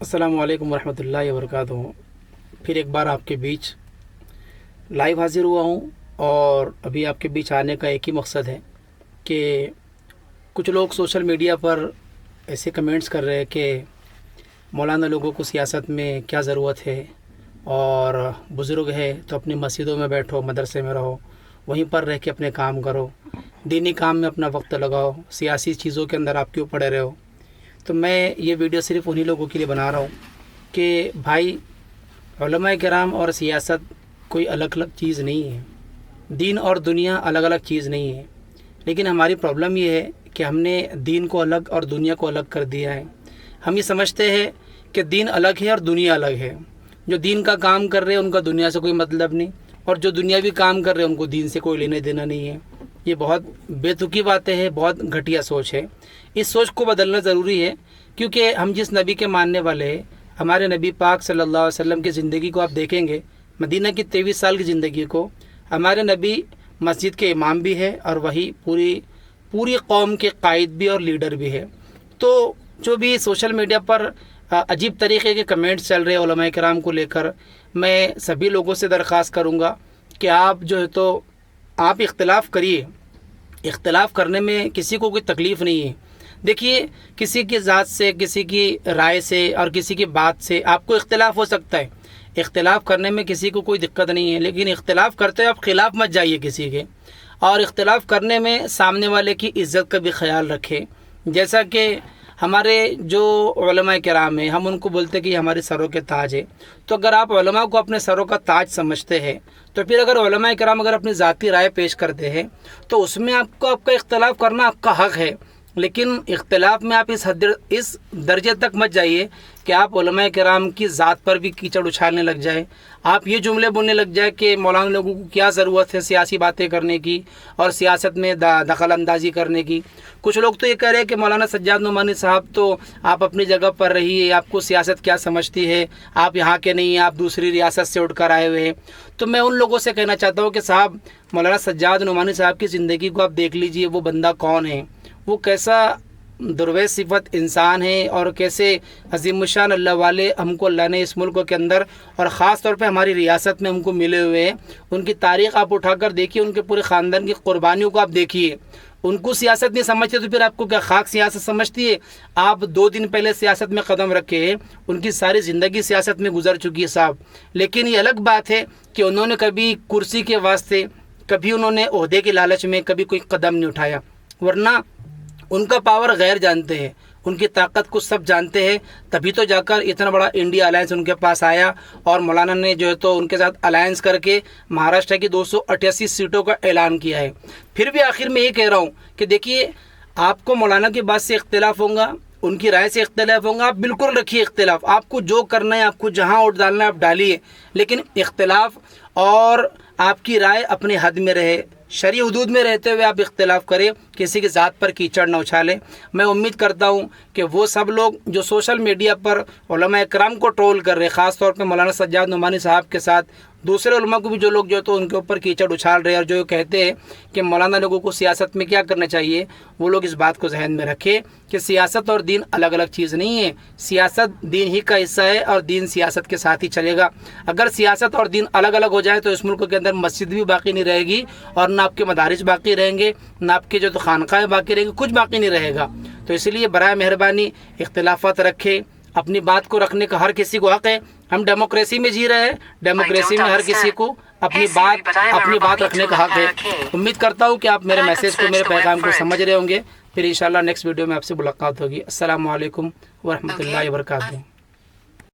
अस्सलामु अलैकुम वरहमतुल्लाहि वबरकातुहू। फिर एक बार आपके बीच लाइव हाज़िर हुआ हूँ और अभी आपके बीच आने का एक ही मकसद है कि कुछ लोग सोशल मीडिया पर ऐसे कमेंट्स कर रहे हैं कि मौलाना लोगों को सियासत में क्या ज़रूरत है, और बुज़ुर्ग है तो अपनी मस्जिदों में बैठो, मदरसे में रहो, वहीं पर रह के अपने काम करो, दीनी काम में अपना वक्त लगाओ, सियासी चीज़ों के अंदर आप क्यों पड़े रहे हो। तो मैं ये वीडियो सिर्फ़ उन्हीं लोगों के लिए बना रहा हूँ कि भाई, उलमाए किराम और सियासत कोई अलग अलग चीज़ नहीं है, दीन और दुनिया अलग अलग चीज़ नहीं है। लेकिन हमारी प्रॉब्लम ये है कि हमने दीन को अलग और दुनिया को अलग कर दिया है। हम ये समझते हैं कि दीन अलग है और दुनिया अलग है। जो दीन का काम कर रहे हैं उनका दुनिया से कोई मतलब नहीं, और जो दुनियावी काम कर रहे हैं उनको दीन से कोई लेने देना नहीं है। ये बहुत बेतुकी बातें हैं, बहुत घटिया सोच है। इस सोच को बदलना ज़रूरी है, क्योंकि हम जिस नबी के मानने वाले हैं, हमारे नबी पाक सल्लल्लाहु अलैहि वसल्लम की ज़िंदगी को आप देखेंगे, मदीना की 23 साल की ज़िंदगी को, हमारे नबी मस्जिद के इमाम भी है और वही पूरी कौम के कायद भी और लीडर भी है। तो जो भी सोशल मीडिया पर अजीब तरीके के कमेंट्स चल रहे हैं उलमाए किराम को लेकर, मैं सभी लोगों से दरख्वास्त करूँगा कि आप जो है तो आप इख्तिलाफ़ करिए। इख्तिलाफ़ करने में किसी को कोई तकलीफ़ नहीं है। देखिए, किसी की ज़ात से, किसी की राय से और किसी की बात से आपको इख्तिलाफ़ हो सकता है। इख्तिलाफ़ करने में किसी को कोई दिक्कत नहीं है, लेकिन इख्तिलाफ़ करते हुए आप खिलाफ़ मत जाइए किसी के। और इख्तिलाफ़ करने में सामने वाले की इज़्ज़त का भी ख्याल रखें। जैसा कि हमारे जो उलमाए किराम हैं, हम उनको बोलते हैं कि हमारे सरों के ताज है। तो अगर आप उलमा को अपने सरों का ताज समझते हैं, तो फिर अगर उलमाए किराम अगर अपनी ज़ाती राय पेश करते हैं तो उसमें आपका इख्तिलाफ़ करना आपका हक़ है। लेकिन इख्तिलाफ़ में आप इस दर्जे तक मत जाइए कि आप उलमाए किराम की ज़ात पर भी कीचड़ उछालने लग जाए। आप ये जुमले बोलने लग जाए कि मौलाना लोगों को क्या ज़रूरत है सियासी बातें करने की और सियासत में दखल अंदाज़ी करने की। कुछ लोग तो ये कह रहे हैं कि मौलाना सज्जाद नोमानी साहब, तो आप अपनी जगह पर रहिए, आपको सियासत क्या समझती है, आप यहाँ के नहीं हैं, आप दूसरी रियासत से उठकर आए हुए हैं। तो मैं उन लोगों से कहना चाहता हूँ कि साहब, मौलाना सज्जाद नोमानी साहब की ज़िंदगी को आप देख लीजिए। वो बंदा कौन है, वो कैसा दुर्वे सिफत इंसान है, और कैसे अज़ीमुशान अल्लाह वाले हमको अल्लाह ने इस मुल्क के अंदर और ख़ास तौर पे हमारी रियासत में हमको मिले हुए हैं। उनकी तारीख़ आप उठाकर देखिए, उनके पूरे ख़ानदान की क़ुरबानियों को आप देखिए। उनको सियासत नहीं समझते तो फिर आपको क्या खाक सियासत समझती है। आप 2 दिन पहले सियासत में कदम रखे हैं, उनकी सारी ज़िंदगी सियासत में गुजर चुकी है साहब। लेकिन ये अलग बात है कि उन्होंने कभी कुर्सी के वास्ते, कभी उन्होंने ओहदे के लालच में कभी कोई कदम नहीं उठाया। वरना उनका पावर गैर जानते हैं, उनकी ताकत को सब जानते हैं, तभी तो जाकर इतना बड़ा इंडिया अलायंस उनके पास आया। और मौलाना ने जो है तो उनके साथ अलायंस करके महाराष्ट्र की 288 सीटों का ऐलान किया है। फिर भी आखिर में ये कह रहा हूँ कि देखिए, आपको मौलाना की बात से इख्तिलाफ़ होगा, उनकी राय से इख्तिलाफ़ होगा, आप बिल्कुल रखिए इख्तिलाफ़। आपको जो करना है, आपको जहाँ वोट डालना है आप डालिए, लेकिन इख्तिलाफ़ और आपकी राय अपने हद में रहे, शरई हुदूद में रहते हुए आप इख्तिलाफ़ करें, किसी की ज़ात पर कीचड़ न उछालें। मैं उम्मीद करता हूँ कि वो सब लोग जो सोशल मीडिया पर उलमाए किराम को ट्रोल कर रहे हैं, ख़ास तौर पर मौलाना सज्जाद नोमानी साहब के साथ दूसरे उलमा को भी जो लोग जो तो उनके ऊपर कीचड़ उछाल रहे हैं और जो कहते हैं कि मौलाना लोगों को सियासत में क्या करना चाहिए, वो लोग इस बात को जहन में रखें कि सियासत और दीन अलग अलग चीज़ नहीं है। सियासत दीन ही का हिस्सा है और दीन सियासत के साथ ही चलेगा। अगर सियासत और दीन अलग अलग हो जाए तो इस मुल्क के अंदर मस्जिद भी बाकी नहीं रहेगी, और ना आपके मदारिस बाकी रहेंगे, ना आपके जो तो खानकाहें बाकी रहेंगे, कुछ बाकी नहीं रहेगा। तो इसलिए बराए मेहरबानी इख्तिलाफात रखें। अपनी बात को रखने का हर किसी को हक़ है। हम डेमोक्रेसी में जी रहे हैं, डेमोक्रेसी में हर किसी को अपनी बात रखने का हक़ है। उम्मीद करता हूँ कि आप मेरे मैसेज को, मेरे पैगाम को समझ रहे होंगे। फिर इंशाल्लाह नेक्स्ट वीडियो में आपसे मुलाकात होगी। अस्सलामु अलैकुम वरहमतुल्लाहि वबरकातुहू।